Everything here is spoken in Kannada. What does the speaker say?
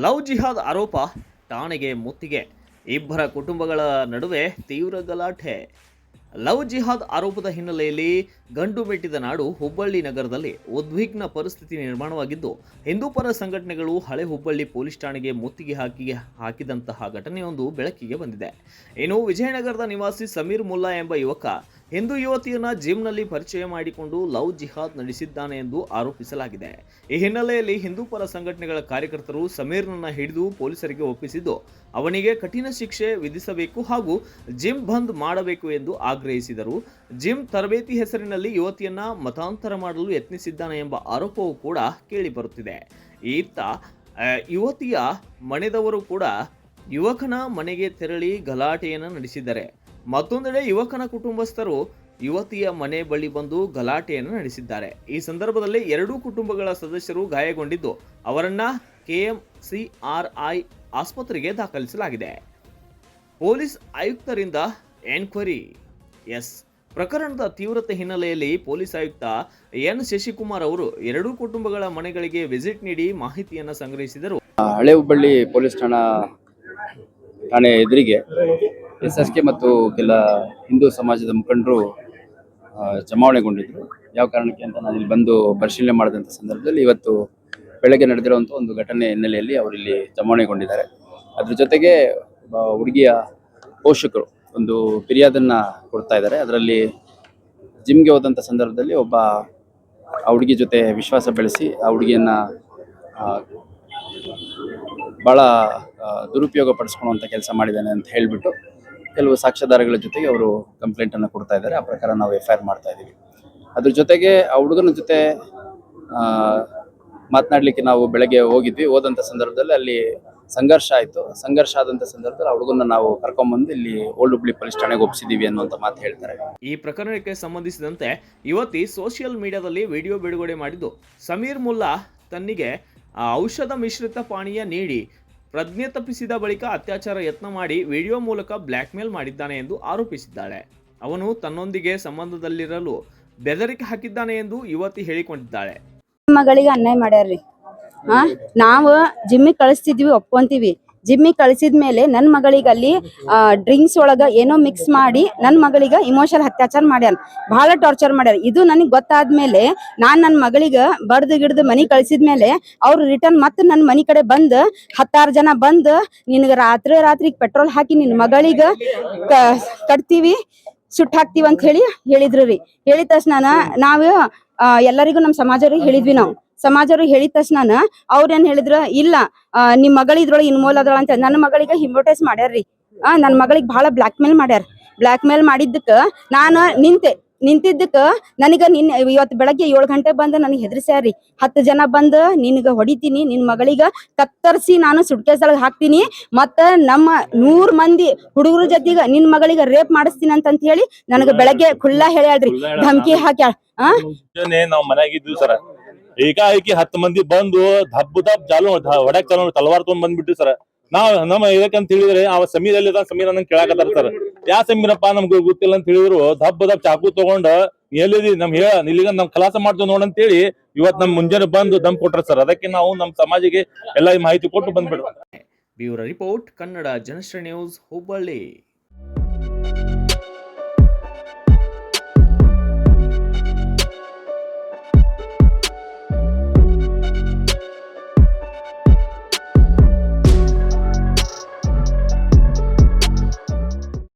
ಲವ್ ಜಿಹಾದ್ ಆರೋಪ ಠಾಣೆಗೆ ಮುತ್ತಿಗೆ. ಇಬ್ಬರ ಕುಟುಂಬಗಳ ನಡುವೆ ತೀವ್ರ ಗಲಾಟೆ. ಲವ್ ಜಿಹಾದ್ ಆರೋಪದ ಹಿನ್ನೆಲೆಯಲ್ಲಿ ಗಂಡು ಮೆಟ್ಟಿದ ನಾಡು ಹುಬ್ಬಳ್ಳಿ ನಗರದಲ್ಲಿ ಉದ್ವಿಗ್ನ ಪರಿಸ್ಥಿತಿ ನಿರ್ಮಾಣವಾಗಿದ್ದು, ಹಿಂದೂಪರ ಸಂಘಟನೆಗಳು ಹಳೆ ಹುಬ್ಬಳ್ಳಿ ಪೊಲೀಸ್ ಠಾಣೆಗೆ ಮುತ್ತಿಗೆ ಹಾಕಿದಂತಹ ಘಟನೆಯೊಂದು ಬೆಳಕಿಗೆ ಬಂದಿದೆ. ಇನ್ನು ವಿಜಯನಗರದ ನಿವಾಸಿ ಸಮೀರ್ ಮುಲ್ಲಾ ಎಂಬ ಯುವಕ ಹಿಂದೂ ಯುವತಿಯನ್ನ ಜಿಮ್ನಲ್ಲಿ ಪರಿಚಯ ಮಾಡಿಕೊಂಡು ಲವ್ ಜಿಹಾದ್ ನಡೆಸಿದ್ದಾನೆ ಎಂದು ಆರೋಪಿಸಲಾಗಿದೆ. ಈ ಹಿನ್ನೆಲೆಯಲ್ಲಿ ಹಿಂದೂಪರ ಸಂಘಟನೆಗಳ ಕಾರ್ಯಕರ್ತರು ಸಮೀರ್ನನ್ನ ಹಿಡಿದು ಪೊಲೀಸರಿಗೆ ಒಪ್ಪಿಸಿದ್ದು, ಅವನಿಗೆ ಕಠಿಣ ಶಿಕ್ಷೆ ವಿಧಿಸಬೇಕು ಹಾಗೂ ಜಿಮ್ ಬಂದ್ ಮಾಡಬೇಕು ಎಂದು ಆಗ್ರಹಿಸಿದರು. ಜಿಮ್ ತರಬೇತಿ ಹೆಸರಿನಲ್ಲಿ ಯುವತಿಯನ್ನ ಮತಾಂತರ ಮಾಡಲು ಯತ್ನಿಸಿದ್ದಾನೆ ಎಂಬ ಆರೋಪವೂ ಕೂಡ ಕೇಳಿಬರುತ್ತಿದೆ. ಇತ್ತ ಯುವತಿಯ ಮನೆಯವರು ಕೂಡ ಯುವಕನ ಮನೆಗೆ ತೆರಳಿ ಗಲಾಟೆಯನ್ನು ನಡೆಸಿದ್ದಾರೆ. ಮತ್ತೊಂದೆಡೆ ಯುವಕನ ಕುಟುಂಬಸ್ಥರು ಯುವತಿಯ ಮನೆ ಬಳಿ ಬಂದು ಗಲಾಟೆಯನ್ನು ನಡೆಸಿದ್ದಾರೆ. ಈ ಸಂದರ್ಭದಲ್ಲಿ ಎರಡೂ ಕುಟುಂಬಗಳ ಸದಸ್ಯರು ಗಾಯಗೊಂಡಿದ್ದು, ಅವರನ್ನ KMCRI ಆಸ್ಪತ್ರೆಗೆ ದಾಖಲಿಸಲಾಗಿದೆ. ಪೊಲೀಸ್ ಆಯುಕ್ತರಿಂದ ಎನ್ಕ್ವೈರಿ. ಪ್ರಕರಣದ ತೀವ್ರತೆ ಹಿನ್ನೆಲೆಯಲ್ಲಿ ಪೊಲೀಸ್ ಆಯುಕ್ತ ಎನ್ ಶಶಿಕುಮಾರ್ ಅವರು ಎರಡೂ ಕುಟುಂಬಗಳ ಮನೆಗಳಿಗೆ ವಿಸಿಟ್ ನೀಡಿ ಮಾಹಿತಿಯನ್ನು ಸಂಗ್ರಹಿಸಿದರು. ಹಳೆ ಹುಬ್ಬಳ್ಳಿ ಪೊಲೀಸ್ ಠಾಣೆ ಎದುರಿಗೆ SSK ಮತ್ತು ಕೆಲ ಹಿಂದೂ ಸಮಾಜದ ಮುಖಂಡರು ಜಮಾವಣೆಗೊಂಡಿದ್ರು. ಯಾವ ಕಾರಣಕ್ಕೆ ಅಂತ ನಾನು ಇಲ್ಲಿ ಬಂದು ಪರಿಶೀಲನೆ ಮಾಡಿದಂಥ ಸಂದರ್ಭದಲ್ಲಿ ಇವತ್ತು ಬೆಳಗ್ಗೆ ನಡೆದಿರುವಂಥ ಒಂದು ಘಟನೆ ಹಿನ್ನೆಲೆಯಲ್ಲಿ ಅವರಿಲ್ಲಿ ಜಮಾವಣೆಗೊಂಡಿದ್ದಾರೆ. ಅದ್ರ ಜೊತೆಗೆ ಹುಡುಗಿಯ ಪೋಷಕರು ಒಂದು ಫಿರ್ಯಾದನ್ನ ಕೊಡ್ತಾ ಇದ್ದಾರೆ. ಅದರಲ್ಲಿ ಜಿಮ್ಗೆ ಹೋದಂಥ ಸಂದರ್ಭದಲ್ಲಿ ಒಬ್ಬ ಆ ಹುಡುಗಿ ಜೊತೆ ವಿಶ್ವಾಸ ಬೆಳೆಸಿ ಆ ಹುಡುಗಿಯನ್ನ ಭಾಳ ದುರುಪಯೋಗ ಪಡಿಸ್ಕೊಳ್ಳುವಂಥ ಕೆಲಸ ಮಾಡಿದ್ದಾನೆ ಅಂತ ಹೇಳಿಬಿಟ್ಟು ಕೆಲವು ಸಾಕ್ಷ್ಯಾಧಾರಗಳ ಜೊತೆಗೆ ಅವರು ಕಂಪ್ಲೇಂಟನ್ನು ಕೊಡ್ತಾ ಇದ್ದಾರೆ. ಆ ಪ್ರಕಾರ ನಾವು FIR ಮಾಡ್ತಾ ಇದ್ದೀವಿ. ಅದ್ರ ಜೊತೆಗೆ ಆ ಹುಡುಗನ ಜೊತೆ ಮಾತನಾಡಲಿಕ್ಕೆ ನಾವು ಬೆಳಗ್ಗೆ ಹೋದಂಥ ಸಂದರ್ಭದಲ್ಲಿ ಅಲ್ಲಿ ಸಂಘರ್ಷ ಆಯಿತು. ಸಂಘರ್ಷ ಆದಂಥ ಸಂದರ್ಭದಲ್ಲಿ ಆ ಹುಡುಗನ ನಾವು ಕರ್ಕೊಂಡ್ಬಂದು ಇಲ್ಲಿ ಓಲ್ಡ್ ಹುಬ್ಳಿ ಪೊಲೀಸ್ ಠಾಣೆಗೆ ಒಪ್ಪಿಸಿದ್ದೀವಿ ಅನ್ನುವಂಥ ಮಾತು ಹೇಳ್ತಾರೆ. ಈ ಪ್ರಕರಣಕ್ಕೆ ಸಂಬಂಧಿಸಿದಂತೆ ಯುವತಿ ಸೋಷಿಯಲ್ ಮೀಡಿಯಾದಲ್ಲಿ ವಿಡಿಯೋ ಬಿಡುಗಡೆ ಮಾಡಿದ್ದು, ಸಮೀರ್ ಮುಲ್ಲಾ ತನ್ನಿಗೆ ಔಷಧ ಮಿಶ್ರಿತ ಪಾನೀಯ ನೀಡಿ ಪ್ರಜ್ಞೆ ತಪ್ಪಿಸಿದ ಬಳಿಕ ಅತ್ಯಾಚಾರ ಯತ್ನ ಮಾಡಿ ವಿಡಿಯೋ ಮೂಲಕ ಬ್ಲ್ಯಾಕ್ ಮೇಲ್ ಮಾಡಿದ್ದಾನೆ ಎಂದು ಆರೋಪಿಸಿದ್ದಾಳೆ. ಅವನು ತನ್ನೊಂದಿಗೆ ಸಂಬಂಧದಲ್ಲಿರಲು ಬೆದರಿಕೆ ಹಾಕಿದ್ದಾನೆ ಎಂದು ಯುವತಿ ಹೇಳಿಕೊಂಡಿದ್ದಾಳೆ. ಮಗಳಿಗೆ ಅನ್ಯಾಯ ಮಾಡ್ಯಾರ್ರಿ. ನಾವು ಜಿಮ್ಮಿಗೆ ಕಳಿಸ್ತಿದ್ವಿ, ಒಪ್ಕೊಂತೀವಿ. ಜಿಮ್ಮಿಗೆ ಕಳಿಸಿದ್ಮೇಲೆ ನನ್ನ ಮಗಳಿಗೆ ಅಲ್ಲಿ ಡ್ರಿಂಕ್ಸ್ ಒಳಗ ಏನೋ ಮಿಕ್ಸ್ ಮಾಡಿ ನನ್ನ ಮಗಳಿಗೆ ಇಮೋಷನಲ್ ಅತ್ಯಾಚಾರ ಮಾಡ್ಯಾರ, ಬಹಳ ಟಾರ್ಚರ್ ಮಾಡ್ಯಾರ. ಇದು ನನಗೆ ಗೊತ್ತಾದ್ಮೇಲೆ ನಾನು ನನ್ನ ಮಗಳಿಗೆ ಬಡ್ದು ಗಿಡ್ದು ಮನೆ ಕಳಿಸಿದ್ಮೇಲೆ ಅವ್ರು ರಿಟರ್ನ್ ಮತ್ತೆ ನನ್ನ ಮನೆ ಕಡೆ ಬಂದು 10-6 ಜನ ಬಂದು ನಿನಗೆ ರಾತ್ರಿ ಪೆಟ್ರೋಲ್ ಹಾಕಿ ನಿನ್ನ ಮಗಳಿಗೆ ಕಟ್ತೀವಿ, ಸುಟ್ಟು ಹಾಕ್ತಿವಿ ಅಂತ ಹೇಳಿದ್ರು ರೀ. ಹೇಳಿದ ತಕ್ಷಣ ನಾವು ಎಲ್ಲರಿಗೂ ನಮ್ಮ ಸಮಾಜವ್ರಿಗೆ ಹೇಳಿದ್ವಿ. ನಾವು ಸಮಾಜವ್ರಿಗೆ ಹೇಳಿದ ತಕ್ಷಣ ಅವ್ರೇನ್ ಹೇಳಿದ್ರು, ಇಲ್ಲ ನಿಮ್ ಮಗಳ ಇದ್ರೊಳಗೆ ಇನ್ವಾಲ್ವ್ ಅದ್ರೊಳ ಅಂತ ನನ್ನ ಮಗಳಿಗೆ ಹಿಮೋಟೈಸ್ ಮಾಡ್ಯಾರ್ರಿ. ನನ್ನ ಮಗಳಿಗೆ ಬಹಳ ಬ್ಲ್ಯಾಕ್ ಮೇಲ್ ಮಾಡಿದ್ದಕ್ಕ ನಾನು ನಿಂತಿದ್ದಕ್ಕ ನನಗ ಇವತ್ತು ಬೆಳಗ್ಗೆ 7 ಗಂಟೆ ಬಂದು ನನಗೆ ಹೆದರ್ಸ್ಯಾರ್ರಿ. 10 ಜನ ಬಂದು ನಿನಗ ಹೊಡಿತೀನಿ, ನಿನ್ ಮಗಳಿಗ ಕತ್ತರಿಸಿ ನಾನು ಸುಟ್ಕೇಸೊಳಗೆ ಹಾಕ್ತೀನಿ, ಮತ್ತ ನಮ್ಮ 100 ಮಂದಿ ಹುಡುಗರ ಜೊತೆಗ ನಿನ್ ಮಗಳಿಗೆ ರೇಪ್ ಮಾಡಿಸ್ತೀನಿ ಅಂತ ಹೇಳಿ ನನಗ ಬೆಳಗ್ಗೆ ಖುಲ್ಲಾ ಹೇಳ್ಯಾಳ್ರಿ, ಧಮಕಿ ಹಾಕ್ಯಾಳ. ನಾವ್ ಮನ್ಯಾಗಿದ್ವಿ ಸರ್, ಏಕಾಏಕಿ 10 ಮಂದಿ ಬಂದು ದಬ್ಬ ಚಾಲು ಹೊಡಕ್ ಚಾಲು ತಲವಾರ್ ತೊಗೊಂಡ್ ಬಂದ್ಬಿಟ್ರಿ ಸರ್. ನಾವ್ ನಮ್ಮ ಇದಕ್ಕಂತ ಹೇಳಿದ್ರೆ ಅವ ಸಮೀರ್ ಎಲ್ಲಿದ ಸಮೀರ್ ಅನ್ನಂಗ್ ಕೇಳಾಕತ್ತಾರ ಸರ್. ಯಾ ಸಮೀರಪ್ಪ ನಮ್ಗೆ ಗೊತ್ತಿಲ್ಲ ಅಂತ ಹೇಳಿದ್ರು. ದಬ್ಬ ಚಾಕು ತಗೊಂಡ ಎಲ್ಲಿದಿ ಇಲ್ಲಿಗ ನಮ್ ಖಲಾಸ ಮಾಡ್ತೇವ್ ನೋಡಂತ ಹೇಳಿ ಇವತ್ ನಮ್ ಮುಂಜಾನೆ ಬಂದು ದಮ್ ಕೊಟ್ರ ಸರ್. ಅದಕ್ಕೆ ನಾವು ನಮ್ ಸಮಾಜಿಗೆ ಎಲ್ಲಾ ಮಾಹಿತಿ ಕೊಟ್ಟು ಬಂದ್ಬಿಡ್ರಿ. Bureau report, Kannada Janashri news, Hubballi.